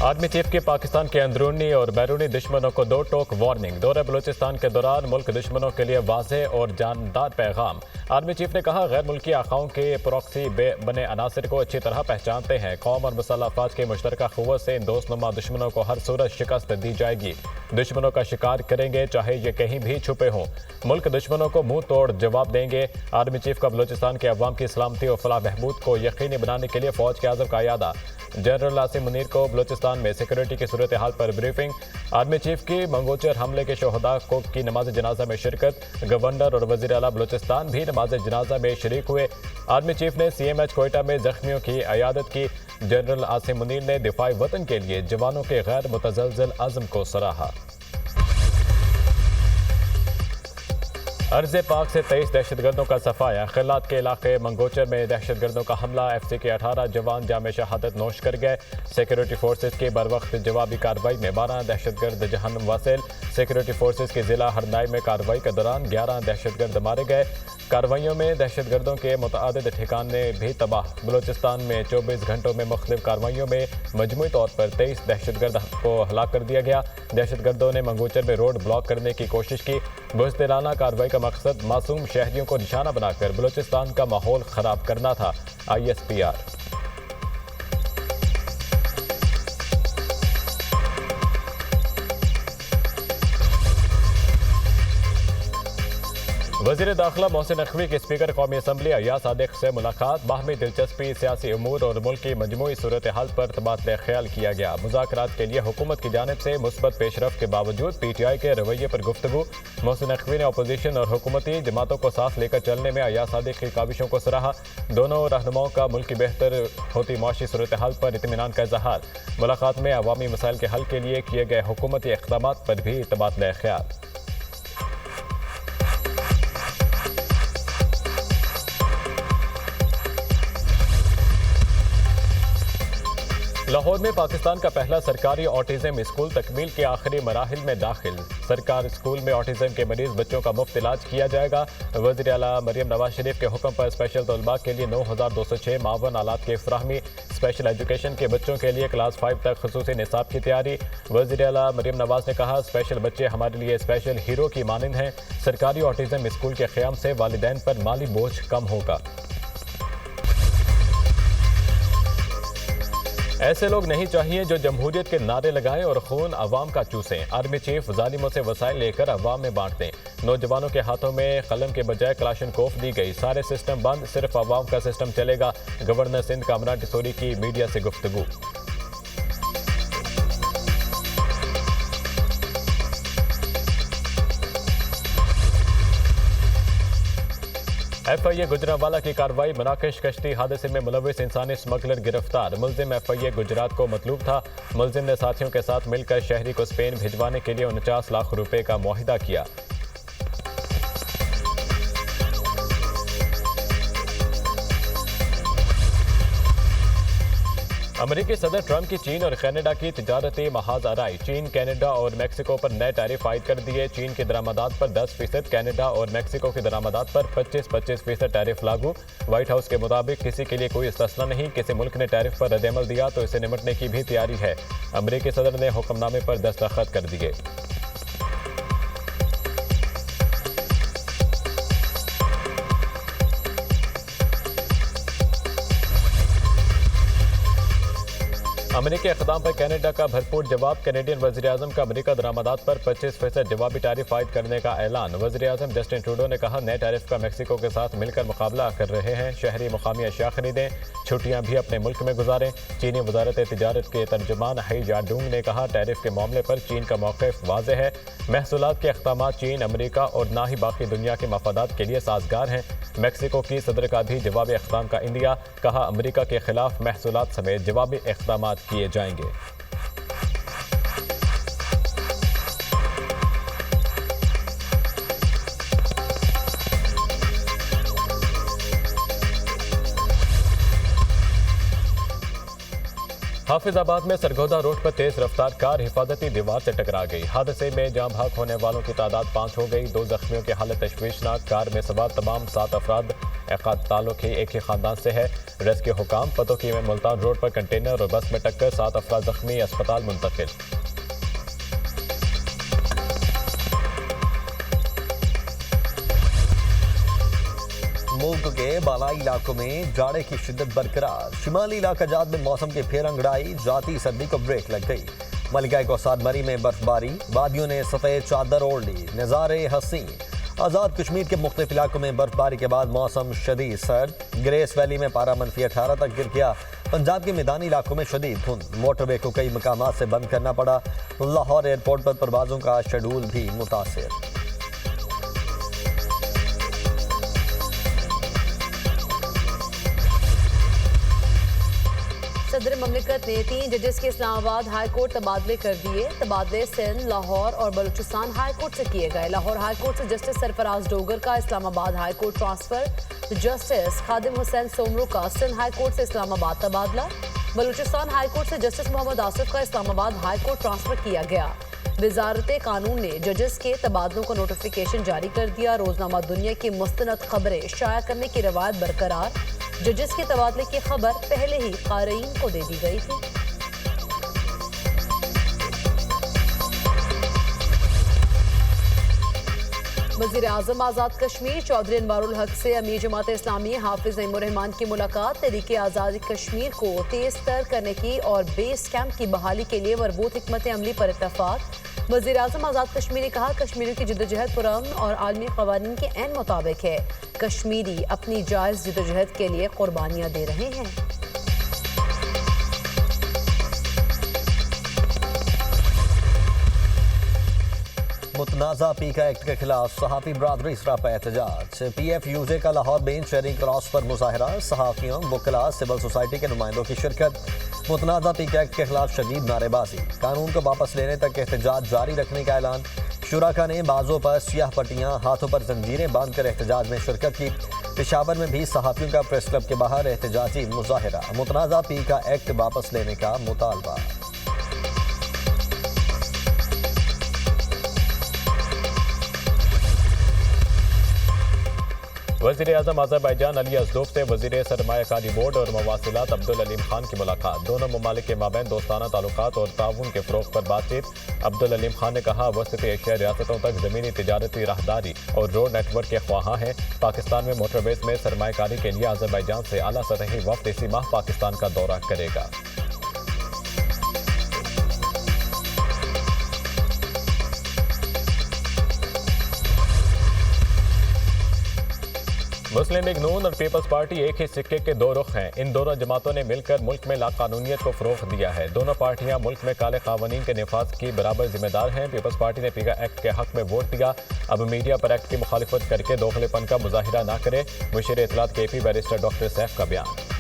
Army chief की पाकिस्तान के अंदरूनी और बैरूनी दुश्मनों को दो टोक वार्निंग। दौरे बलूचिस्तान के दौरान मुल्क दुश्मनों के लिए वाज़ेह और जानदार पैगाम। आर्मी चीफ ने कहा, गैर मुल्की आखाओं के प्रॉक्सी बने अनासर को अच्छी तरह पहचानते हैं। कौम और मुसल्लह अफवाज की मुश्तरका क़ुव्वत से इन दोस्तनुमा दुश्मनों को हर सूरत शिकस्त दी जाएगी। दुश्मनों का शिकार करेंगे, चाहे ये कहीं भी छुपे हों। मुल्क दुश्मनों को मुंह तोड़ जवाब देंगे। आर्मी चीफ का बलूचिस्तान के अवाम की सलामती और फलाह बहबूद को यकीनी बनाने के लिए फौज के आज़म का यादा। जनरल आसिम मुनीर को बलूचिस्तान में सिक्योरिटी की सूरत हाल पर ब्रीफिंग। आर्मी चीफ की मंगोचर हमले के शोहदा को की नमाज जनाजा में शिरकत। गवर्नर और वज़ीर आला बलूचिस्तान भी नमाज जनाजा में शरीक हुए। आर्मी चीफ ने CMH कोयटा में जख्मियों की अयादत की। जनरल आसिम मुनीर ने दिफाई वतन के लिए जवानों के गैर मुतज़लज़ल अज़्म को सराहा। अर्ज़ पाक से 23 दहशतगर्दों का सफाया। खिलात के इलाके मंगोचर में दहशतगर्दों का हमला। FC के 18 जवान जामे शहादत नोश कर गए। सिक्योरिटी फोर्सेज की बरवक्त जवाबी कार्रवाई में 12 दहशतगर्द जहन्नुम वासिल। सिक्योरिटी फोर्सेज के जिला हरनाई में कार्रवाई के दौरान 11 दहशतगर्द मारे गए। कार्रवाइयों में दहशतगर्दों के मुतअद्दिद ठिकाने भी तबाह। बलूचिस्तान में 24 घंटों में मुख्तलिफ कार्रवाइयों में मजमूई तौर पर 23 दहशतगर्द को हलाक कर दिया गया। दहशतगर्दों ने मंगोचर में रोड ब्लॉक करने की कोशिश की। बुज़दिलाना कार्रवाई का मकसद मासूम शहरियों को निशाना बनाकर बलूचिस्तान का माहौल खराब करना था। ISPR। वज़ीर दाखिला मोहसिन नकवी के स्पीकर कौमी असम्बली अय्याज सादिक से मुलाकात। बाहमी दिलचस्पी, सियासी अमूर और मुल्क की मजमूई सूरत हाल पर तबादला ख्याल किया गया। मुज़ाकरात के लिए हुकूमत की जानिब से मुस्बत पेशरफ के बावजूद PTI के रवैये पर गुफ्तगू। मोहसिन नकवी ने अपोजिशन और हुकूमती जमातों को साथ लेकर चलने में अय्याज सादिक की काविशों को सराहा। दोनों रहनुमाओं का मुल्क की बेहतर होती माशी सूरत हाल पर इत्मीनान का इजहार। मुलाकात में अवामी मसाइल के हल के लिए किए गए हुकूमती इक़दाम पर भी तबादला ख्याल। लाहौर में पाकिस्तान का पहला सरकारी ऑटिज्म स्कूल तकमील के आखिरी मराहिल में दाखिल। सरकार स्कूल में ऑटिज्म के मरीज बच्चों का मुफ्त इलाज किया जाएगा। वज़ीर आला मरियम नवाज शरीफ के हुक्म पर स्पेशल तलबा के लिए 9206 मावन आलात की फराहमी। स्पेशल एजुकेशन के बच्चों के लिए क्लास 5 तक खुसूसी निसाब की तैयारी। वज़ीर आला मरियम नवाज ने कहा, स्पेशल बच्चे हमारे लिए स्पेशल हीरो की मानंद हैं। सरकारी ऑटिज्म स्कूल के क़याम से वालिदैन पर माली बोझ कम होगा। ऐसे लोग नहीं चाहिए जो जमहूरियत के नारे लगाएं और खून अवाम का चूसें। आर्मी चीफ जालिमों से वसाइल लेकर अवाम में बांट दें। नौजवानों के हाथों में कलम के बजाय क्लाशनकोफ दी गई। सारे सिस्टम बंद, सिर्फ अवाम का सिस्टम चलेगा। गवर्नर सिंध कामरान टिसोरी की मीडिया से गुफ्तगू। FIA गुजरांवाला की कार्रवाई। मराकश कश्ती हादसे में मुलविस इंसानी स्मगलर गिरफ्तार। मुलजिम FIA गुजरात को मतलूब था। मुलजिम ने साथियों के साथ मिलकर शहरी को स्पेन भिजवाने के लिए 49 लाख रुपए का मुआहिदा किया। अमेरिकी सदर ट्रंप की चीन और कनाडा की तिजारती महाज आराई। चीन, कनाडा और मेक्सिको पर नए टैरिफ आयद कर दिए। चीन की दरामदात पर 10%, कनाडा और मेक्सिको की दरामदात पर 25% टैरिफ लागू। व्हाइट हाउस के मुताबिक किसी के लिए कोई इस्तिस्ना नहीं। किसी मुल्क ने टैरिफ पर रद्द-ए-अमल दिया तो इसे निपटने की भी तैयारी है। अमेरिकी सदर ने हुक्मनामे पर दस्तखत कर दिए। अमेरिकी इक़दाम पर कनाडा का भरपूर जवाब। कैनेडियन वज़ीर-ए-आज़म का अमेरिका दरामदात पर 25% जवाबी टैरिफ आयद करने का ऐलान। वज़ीर-ए-आज़म जस्टिन ट्रूडो ने कहा, नए टैरिफ का मेक्सिको के साथ मिलकर मुकाबला कर रहे हैं। शहरी मुकामी अशिया खरीदें, छुट्टियां भी अपने मुल्क में गुजारें। चीनी वजारत तिजारत के तर्जुमान हाई जाडूंग ने कहा, टैरिफ के मामले पर चीन का मौक़िफ़ वाज़ेह है। महसूलात के इक़दाम चीन, अमेरिका और ना ही बाकी दुनिया के मफादात के लिए साजगार हैं। मेक्सिको की सदर का भी जवाबी इक़दाम का इंदिया। कहा, अमेरिका के खिलाफ महसूलात समेत जवाबी इक़दाम किए जाएंगे। हाफिजाबाद में सरगोदा रोड पर तेज रफ्तार कार हिफाजती दीवार से टकरा गई। हादसे में जाम भाग होने वालों की तादाद 5 हो गई। 2 जख्मियों की हालत तशवीशनाक। कार में सवार तमाम 7 अफराद ताल्लुक एक ही खानदान से है। रेस्क्यू हुकाम पतोकी में मुल्तान रोड पर कंटेनर और बस में टक्कर, 7 अफराद जख्मी, अस्पताल मुंतकिल। मुल्क के बालाई इलाकों में जाड़े की शिद्दत बरकरार। शिमाली इलाका जात में मौसम की फिर अंगड़ाई, जाती सर्दी को ब्रेक लग गई। मलिका कोसाद मरी में बर्फबारी, वादियों ने सफेद चादर ओढ़ ली, नज़ारे हसीन। आज़ाद कश्मीर के मुख्तलिफ इलाकों में बर्फबारी के बाद मौसम शदीद सर्द। ग्रेस वैली में पारा -18 तक गिर गया। पंजाब के मैदानी इलाकों में शदीद धुंध, मोटरवे को कई मकामात से बंद करना पड़ा। लाहौर एयरपोर्ट पर परवाजों का शेड्यूल भी मुतासिर। सदर ममलिकत ने 3 जजेस के इस्लामाबाद हाई कोर्ट तबादले कर दिए। तबादले सिंध, लाहौर और बलूचिस्तान हाई कोर्ट से किए गए। लाहौर हाई कोर्ट से जस्टिस सरफराज डोगर का Islamabad high court transfer. Justice Khadim Hussain Somroo का सिंध हाई कोर्ट से इस्लामाबाद तबादला। बलूचिस्तान हाई कोर्ट से जस्टिस मोहम्मद आसिफ का इस्लामाबाद हाई कोर्ट ट्रांसफर किया गया। वजारत कानून ने जजेस के तबादलों का नोटिफिकेशन जारी कर दिया। रोजनामा दुनिया की मुस्तनद खबरें शाया करने की रवायत बरकरार। जजेस के तबादले की खबर पहले ही क़ारीन को दे दी गई थी। वज़ीर आज़म आज़ाद कश्मीर चौधरी अनवारुल हक से अमीर जमात इस्लामी हाफिज नईमुर्रहमान की मुलाकात। तहरीक आज़ादी कश्मीर को तेज तर करने की और बेस कैंप की बहाली के लिए मरबूत हिकमत अमली पर इत्तफाक। वज़ीर आज़म आज़ाद कश्मीर ने कहा, कश्मीरियों की जद्दोजहद पुरअमन और आलमी क़वानीन के ऐन मुताबिक है। कश्मीरी अपनी जायज़ जद्दोजहद के लिए कुर्बानियाँ दे रहे हैं। मुतनाज़ा पीका एक्ट के खिलाफ सहाफ़ी बरादरी सरापा एहतजाज। PFUJ का लाहौर बेंच शेयरिंग क्रॉस पर मुजाहरा। सहाफ़ियों, वकला, सिविल सोसाइटी के नुमाइंदों की शिरकत। मुतनाज़ा पीका एक्ट के खिलाफ शदीद नारेबाजी। कानून को वापस लेने तक एहतजाज जारी रखने का ऐलान। शुराका ने बाजों पर स्याह पट्टियाँ, हाथों पर जंजीरें बांध कर एहतजाज में शिरकत की। पेशावर में भी सहाफ़ियों का प्रेस क्लब के बाहर एहतजाजी मुजाहरा। मुतनाज़ा पीका एक्ट वापस लेने का मुतालबा। वज़ीर आज़म अज़रबैजान अली अज़दोब से वज़ीर सरमायाकारी बोर्ड और मवासिलात अब्दुल अलीम खान की मुलाकात। दोनों ममालिक के माबैन दोस्ताना ताल्लुकात और ताउन के फ़रोग़ पर बातचीत। अब्दुल अलीम खान ने कहा, वसती एशिया रियासतों तक ज़मीनी तिजारती राहदारी और रोड नेटवर्क के ख्वाहां हैं। पाकिस्तान में मोटरवेज़ में सरमायाकारी के लिए अज़रबैजान से आला सतही वफ़द इसी माह पाकिस्तान का दौरा करेगा। मुस्लिम लीग नून और पीपल्स पार्टी एक ही सिक्के के 2 रुख हैं। इन दोनों जमातों ने मिलकर मुल्क में लाकानूनियत को फ़रोग़ दिया है। दोनों पार्टियां मुल्क में काले क़वानीन के निफाज की बराबर जिम्मेदार हैं। पीपल्स पार्टी ने पीका एक्ट के हक में वोट दिया। अब मीडिया पर एक्ट की मुखालिफत करके दोगलेपन का मुजाहिरा न करे। मुशीर इत्तलात KP बैरिस्टर डॉक्टर सैफ का बयान।